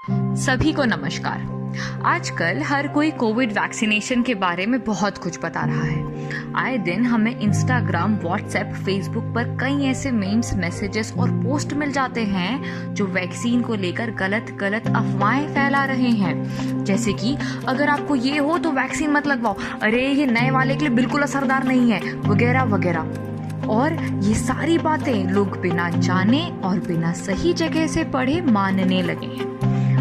सभी को नमस्कार। आजकल हर कोई कोविड वैक्सीनेशन के बारे में बहुत कुछ बता रहा है। आए दिन हमें इंस्टाग्राम, व्हाट्सएप, फेसबुक पर कई ऐसे मीम्स, मैसेजेस और पोस्ट मिल जाते हैं जो वैक्सीन को लेकर गलत गलत अफवाहें फैला रहे हैं। जैसे कि अगर आपको ये हो तो वैक्सीन मत लगवाओ, अरे ये नए वाले के लिए बिल्कुल असरदार नहीं है, वगैरह वगैरह। और ये सारी बातें लोग बिना जाने और बिना सही जगह से पढ़े मानने लगे हैं।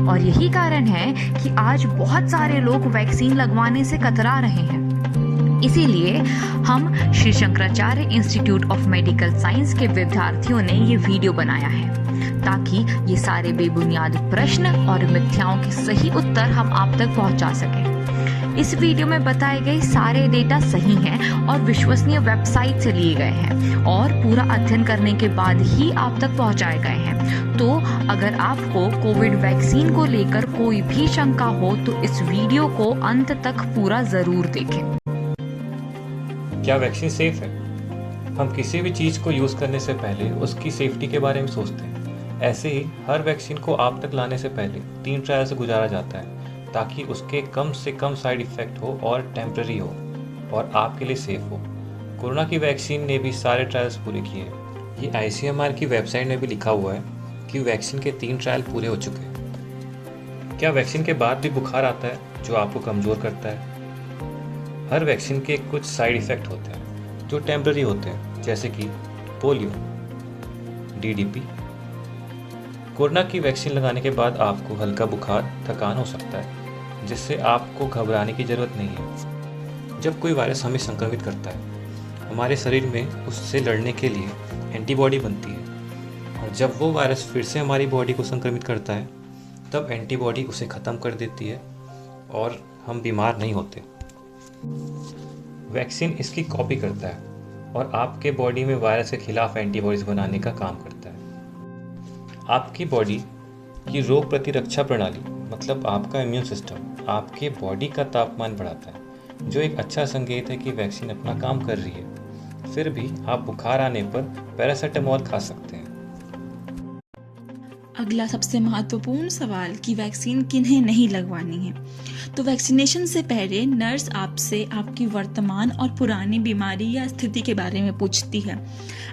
और यही कारण है कि आज बहुत सारे लोग वैक्सीन लगवाने से कतरा रहे हैं। इसीलिए हम Shri Shankaracharya institute of medical science के विद्यार्थियों ने ये वीडियो बनाया है ताकि ये सारे बेबुनियाद प्रश्न और मिथ्याओं के सही उत्तर हम आप तक पहुंचा सकें। इस वीडियो में बताए गए सारे डेटा सही हैं और विश्वसनीय वेबसाइट से लिए गए हैं और पूरा अध्ययन करने के बाद ही आप तक पहुंचाए गए हैं। तो अगर आपको कोविड वैक्सीन को लेकर कोई भी शंका हो तो इस वीडियो को अंत तक पूरा जरूर देखें। क्या वैक्सीन सेफ है? हम किसी भी चीज़ को यूज़ करने से पहले उसकी सेफ्टी के बारे में सोचते हैं। ऐसे ही हर वैक्सीन को आप तक लाने से पहले 3 ट्रायल से गुजारा जाता है ताकि उसके कम से कम साइड इफ़ेक्ट हो और टेम्पररी हो और आपके लिए सेफ हो। कोरोना की वैक्सीन ने भी सारे ट्रायल्स पूरे किए। ये ICMR की वेबसाइट में भी लिखा हुआ है कि वैक्सीन के 3 ट्रायल पूरे हो चुके हैं। क्या वैक्सीन के बाद भी बुखार आता है जो आपको कमज़ोर करता है? हर वैक्सीन के कुछ साइड इफ़ेक्ट होते हैं जो टेम्पररी होते हैं, जैसे कि पोलियो, DDP। कोरोना की वैक्सीन लगाने के बाद आपको हल्का बुखार, थकान हो सकता है जिससे आपको घबराने की ज़रूरत नहीं है। जब कोई वायरस हमें संक्रमित करता है, हमारे शरीर में उससे लड़ने के लिए एंटीबॉडी बनती है और जब वो वायरस फिर से हमारी बॉडी को संक्रमित करता है तब एंटीबॉडी उसे ख़त्म कर देती है और हम बीमार नहीं होते। वैक्सीन इसकी कॉपी करता है और आपके बॉडी में वायरस के खिलाफ एंटीबॉडीज बनाने का काम करता है। आपकी बॉडी की रोग प्रतिरक्षा प्रणाली मतलब आपका इम्यून सिस्टम आपके बॉडी का तापमान बढ़ाता है, जो एक अच्छा संकेत है कि वैक्सीन अपना काम कर रही है। फिर भी आप बुखार आने पर पैरासिटामोल खा सकते हैं। अगला सबसे महत्वपूर्ण सवाल कि वैक्सीन किन्हें नहीं लगवानी है। तो वैक्सीनेशन से पहले नर्स आपसे आपकी वर्तमान और पुरानी बीमारी या स्थिति के बारे में पूछती है।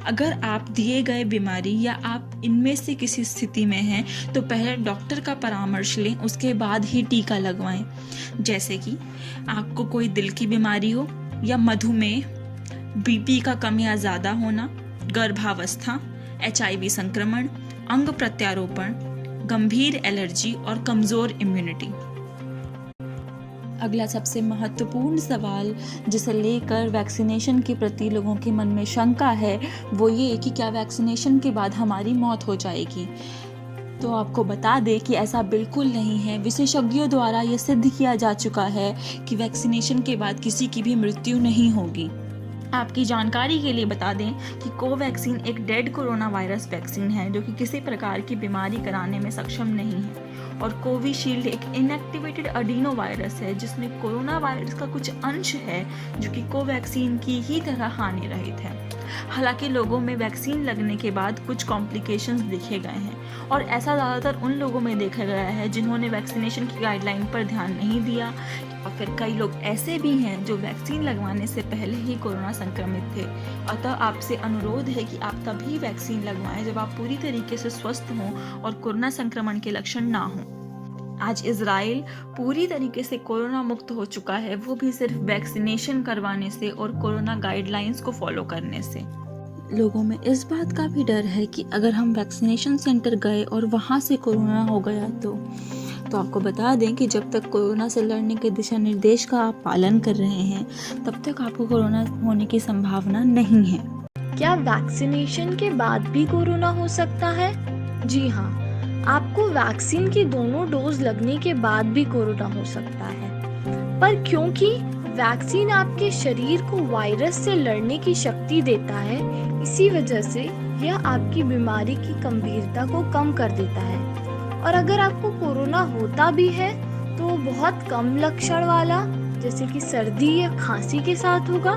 अगर आप दिए गए बीमारी या आप इनमें से किसी स्थिति में हैं तो पहले डॉक्टर का परामर्श लें, उसके बाद ही टीका लगवाएं। जैसे कि आपको कोई दिल की बीमारी हो या मधुमेह, BP का कम या ज़्यादा होना, गर्भावस्था, HIV संक्रमण, अंग प्रत्यारोपण, गंभीर एलर्जी और कमज़ोर इम्यूनिटी। अगला सबसे महत्वपूर्ण सवाल जिसे लेकर वैक्सीनेशन के प्रति लोगों के मन में शंका है वो ये कि क्या वैक्सीनेशन के बाद हमारी मौत हो जाएगी। तो आपको बता दें कि ऐसा बिल्कुल नहीं है। विशेषज्ञों द्वारा ये सिद्ध किया जा चुका है कि वैक्सीनेशन के बाद किसी की भी मृत्यु नहीं होगी। आपकी जानकारी के लिए बता दें कि कोवैक्सीन एक डेड कोरोना वायरस वैक्सीन है जो कि किसी प्रकार की बीमारी कराने में सक्षम नहीं है। और कोविशील्ड एक इनएक्टिवेटेड अडीनो वायरस है जिसमें कोरोना वायरस का कुछ अंश है जो कि कोवैक्सीन की ही तरह हानि रहित है। हालांकि लोगों में वैक्सीन लगने के बाद कुछ कॉम्प्लिकेशंस देखे गए हैं और ऐसा ज़्यादातर उन लोगों में देखा गया है जिन्होंने वैक्सीनेशन की गाइडलाइन पर ध्यान नहीं दिया, और फिर कई लोग ऐसे भी हैं जो वैक्सीन लगवाने से पहले ही कोरोना संक्रमित थे। अतः आपसे अनुरोध है कि आप तभी वैक्सीन लगवाएं जब आप पूरी तरीके से स्वस्थ हों और कोरोना संक्रमण के लक्षण ना हों। आज इजराइल पूरी तरीके से कोरोना मुक्त हो चुका है, वो भी सिर्फ वैक्सीनेशन करवाने से और कोरोना गाइडलाइंस को फॉलो करने से। लोगों में इस बात का भी डर है कि अगर हम वैक्सीनेशन सेंटर गए और वहाँ से कोरोना हो गया तो आपको बता दें कि जब तक कोरोना से लड़ने के दिशा निर्देश का आप पालन कर रहे हैं तब तक आपको कोरोना होने की संभावना नहीं है। क्या वैक्सीनेशन के बाद भी कोरोना हो सकता है? जी हाँ, आपको वैक्सीन की दोनों डोज लगने के बाद भी कोरोना हो सकता है, पर क्योंकि वैक्सीन आपके शरीर को वायरस से लड़ने की शक्ति देता है, इसी वजह से यह आपकी बीमारी की गंभीरता को कम कर देता है। और अगर आपको कोरोना होता भी है तो बहुत कम लक्षण वाला, जैसे कि सर्दी या खांसी के साथ होगा,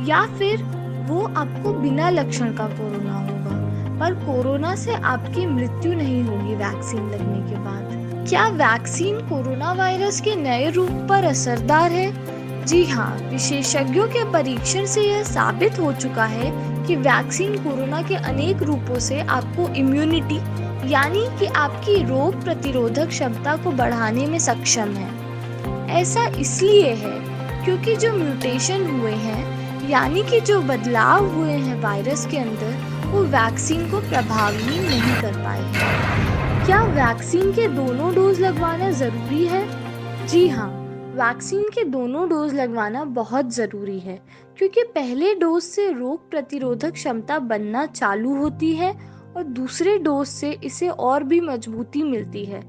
या फिर वो आपको बिना लक्षण का कोरोना होगा, पर कोरोना से आपकी मृत्यु नहीं होगी वैक्सीन लगने के बाद। क्या वैक्सीन कोरोना वायरस के नए रूप पर असरदार है? जी हाँ, विशेषज्ञों के परीक्षण से यह साबित हो चुका है कि वैक्सीन कोरोना के अनेक रूपों से आपको इम्यूनिटी यानी कि आपकी रोग प्रतिरोधक क्षमता को बढ़ाने में सक्षम है। ऐसा इसलिए है क्योंकि जो म्यूटेशन हुए हैं यानी कि जो बदलाव हुए हैं वायरस के अंदर, वो वैक्सीन को प्रभावी नहीं कर पाए हैं। क्या वैक्सीन के दोनों डोज लगवाना ज़रूरी है? जी हाँ, वैक्सीन के दोनों डोज लगवाना बहुत ज़रूरी है क्योंकि पहले डोज से रोग प्रतिरोधक क्षमता बनना चालू होती है और दूसरे डोज से इसे और भी मजबूती मिलती है।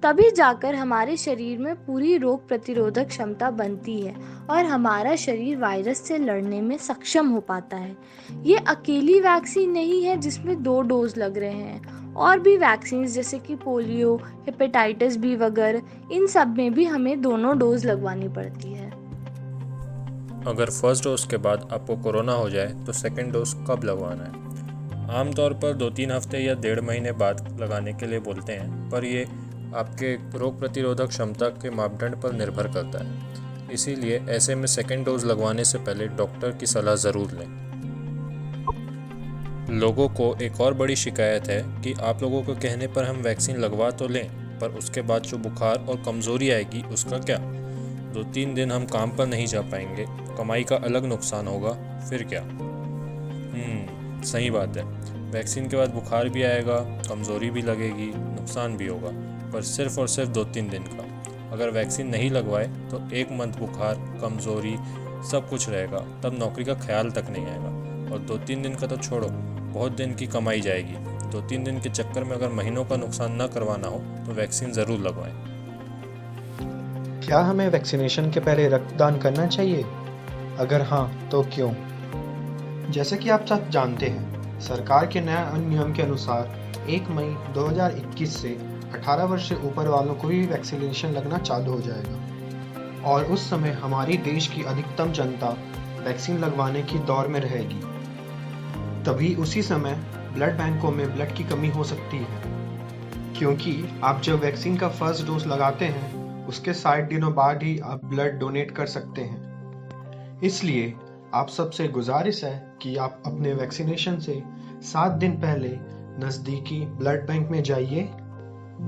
तभी जाकर हमारे शरीर में पूरी रोग प्रतिरोधक क्षमता बनती है और हमारा शरीर वायरस से लड़ने में सक्षम हो पाता है। ये अकेली वैक्सीन नहीं है जिसमें 2 डोज लग रहे हैं, और भी वैक्सीन जैसे कि पोलियो, हेपेटाइटिस बी वगैरह, इन सब में भी हमें दोनों डोज लगवानी पड़ती है। अगर फर्स्ट डोज के बाद आपको कोरोना हो जाए तो सेकेंड डोज कब लगवाना है? आमतौर पर 2-3 हफ्ते या 1.5 महीने बाद लगाने के लिए बोलते हैं, पर ये आपके रोग प्रतिरोधक क्षमता के मापदंड पर निर्भर करता है। इसीलिए ऐसे में सेकेंड डोज लगवाने से पहले डॉक्टर की सलाह ज़रूर लें। लोगों को एक और बड़ी शिकायत है कि आप लोगों के कहने पर हम वैक्सीन लगवा तो लें, पर उसके बाद जो बुखार और कमज़ोरी आएगी उसका क्या? 2-3 दिन हम काम पर नहीं जा पाएंगे, कमाई का अलग नुकसान होगा, फिर क्या? सही बात है, वैक्सीन के बाद बुखार भी आएगा, कमज़ोरी भी लगेगी, नुकसान भी होगा, पर सिर्फ और सिर्फ 2-3 दिन का। अगर वैक्सीन नहीं लगवाए तो 1 मंथ बुखार, कमज़ोरी सब कुछ रहेगा, तब नौकरी का ख्याल तक नहीं आएगा। और 2-3 दिन का तो छोड़ो, बहुत दिन की कमाई जाएगी। 2-3 दिन के चक्कर में अगर महीनों का नुकसान न करवाना हो तो वैक्सीन ज़रूर लगवाएं। क्या हमें वैक्सीनेशन के पहले रक्तदान करना चाहिए? अगर हाँ तो क्यों? जैसे कि आप सब जानते हैं, सरकार के नए नियम के अनुसार 1 मई 2021 से 18 वर्ष से ऊपर वालों को भी वैक्सीनेशन लगना चालू हो जाएगा, और उस समय हमारी देश की अधिकतम जनता वैक्सीन लगवाने की दौर में रहेगी। तभी उसी समय ब्लड बैंकों में ब्लड की कमी हो सकती है, क्योंकि आप जब वैक्सीन का फर्स्ट डोज लगाते हैं उसके 60 दिनों बाद ही आप ब्लड डोनेट कर सकते हैं। इसलिए आप सबसे गुजारिश है कि आप अपने वैक्सीनेशन से 7 दिन पहले नज़दीकी ब्लड बैंक में जाइए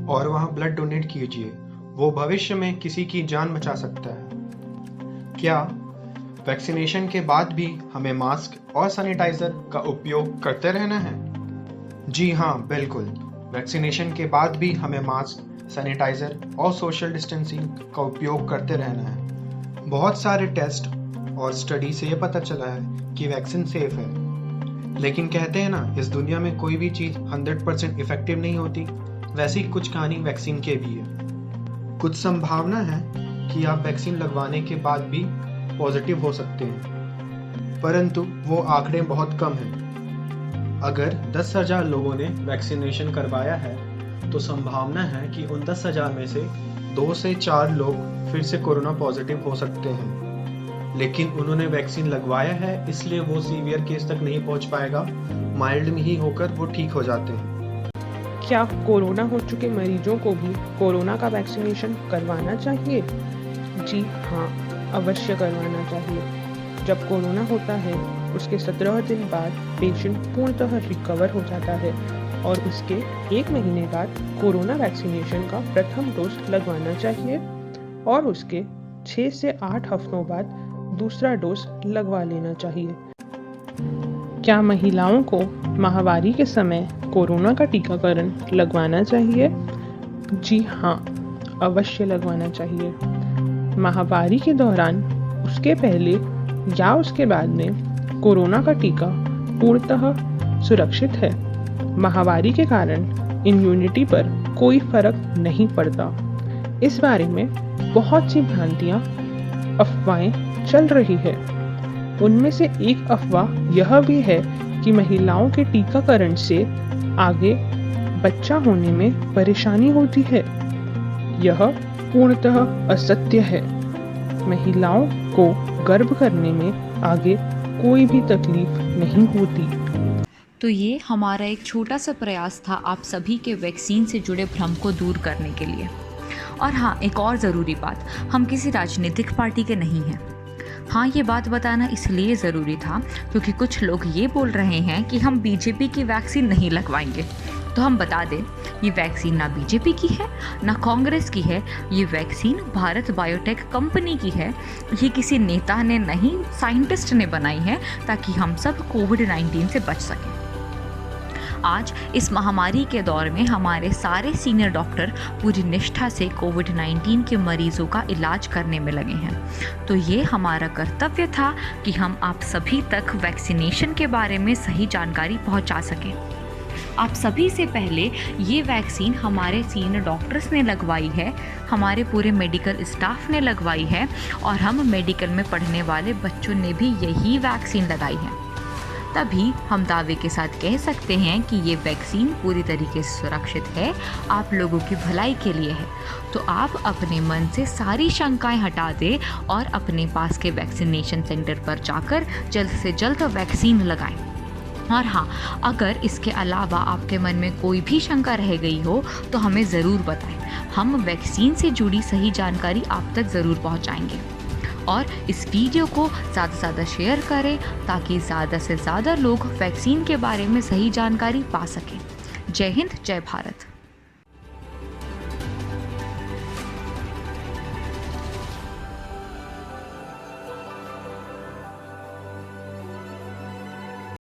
और वहां ब्लड डोनेट कीजिए। वो भविष्य में किसी की जान बचा सकता है। क्या वैक्सीनेशन के बाद भी हमें मास्क और सैनिटाइजर का उपयोग करते रहना है? जी हाँ, बिल्कुल। वैक्सीनेशन के बाद भी हमें मास्क, सैनिटाइजर और सोशल डिस्टेंसिंग का उपयोग करते रहना है। बहुत सारे टेस्ट और स्टडी से ये पता चला है कि वैक्सीन सेफ है, लेकिन कहते हैं ना, इस दुनिया में कोई भी चीज़ 100% इफेक्टिव नहीं होती। वैसी कुछ कहानी वैक्सीन के भी है। कुछ संभावना है कि आप वैक्सीन लगवाने के बाद भी पॉजिटिव हो सकते हैं, परंतु वो आंकड़े बहुत कम हैं। अगर 10,000 लोगों ने वैक्सीनेशन करवाया है तो संभावना है कि उन 10,000 में से 2 से 4 लोग फिर से कोरोना पॉजिटिव हो सकते हैं, लेकिन उन्होंने वैक्सीन लगवाया है इसलिए वो सीवियर केस तक नहीं पहुंच पाएगा, माइल्ड में ही होकर वो ठीक हो जाते हैं। क्या कोरोना हो चुके मरीजों को भी कोरोना का वैक्सीनेशन करवाना चाहिए? जी हाँ, अवश्य करवाना चाहिए। जब कोरोना होता है उसके 17 दिन बाद पेशेंट पूर्णतः रिकवर हो जाता है और उसके 1 महीने बाद कोरोना वैक्सीनेशन का प्रथम डोज लगवाना चाहिए और उसके 6 से 8 हफ्तों बाद दूसरा डोज लगवा लेना चाहिए। क्या महिलाओं को माहवारी के समय कोरोना का टीकाकरण लगवाना चाहिए? जी हाँ, अवश्य लगवाना चाहिए। माहवारी के दौरान, उसके पहले या उसके बाद में कोरोना का टीका पूर्णतः सुरक्षित है। माहवारी के कारण इम्यूनिटी पर कोई फर्क नहीं पड़ता। इस बारे में बहुत सी भ्रांतियाँ, अफवाहें चल रही है। उनमें से एक अफवाह यह भी है कि महिलाओं के टीकाकरण से आगे बच्चा होने में परेशानी होती है। यह पूर्णतः असत्य है। महिलाओं को गर्भ करने में आगे कोई भी तकलीफ नहीं होती। तो ये हमारा एक छोटा सा प्रयास था आप सभी के वैक्सीन से जुड़े भ्रम को दूर करने के लिए। और हाँ, एक और ज़रूरी बात, हम किसी राजनीतिक पार्टी के नहीं हैं। हाँ, ये बात बताना इसलिए ज़रूरी था क्योंकि कुछ लोग ये बोल रहे हैं कि हम बीजेपी की वैक्सीन नहीं लगवाएंगे। तो हम बता दें, ये वैक्सीन ना बीजेपी की है ना कांग्रेस की है, ये वैक्सीन भारत बायोटेक कंपनी की है। ये किसी नेता ने नहीं, साइंटिस्ट ने बनाई है ताकि हम सब कोविड-19 से बच सकें। आज इस महामारी के दौर में हमारे सारे सीनियर डॉक्टर पूरी निष्ठा से कोविड-19 के मरीजों का इलाज करने में लगे हैं। तो ये हमारा कर्तव्य था कि हम आप सभी तक वैक्सीनेशन के बारे में सही जानकारी पहुंचा सकें। आप सभी से पहले ये वैक्सीन हमारे सीनियर डॉक्टर्स ने लगवाई है, हमारे पूरे मेडिकल स्टाफ ने लगवाई है और हम मेडिकल में पढ़ने वाले बच्चों ने भी यही वैक्सीन लगाई है। तभी हम दावे के साथ कह सकते हैं कि ये वैक्सीन पूरी तरीके से सुरक्षित है, आप लोगों की भलाई के लिए है। तो आप अपने मन से सारी शंकाएं हटा दें और अपने पास के वैक्सीनेशन सेंटर पर जाकर जल्द से जल्द वैक्सीन लगाएं। और हाँ, अगर इसके अलावा आपके मन में कोई भी शंका रह गई हो तो हमें ज़रूर बताएं। हम वैक्सीन से जुड़ी सही जानकारी आप तक ज़रूर पहुंचाएंगे। और इस वीडियो को ज़्यादा से ज़्यादा शेयर करें ताकि ज़्यादा से ज़्यादा लोग वैक्सीन के बारे में सही जानकारी पा सकें। जय हिंद, जय भारत।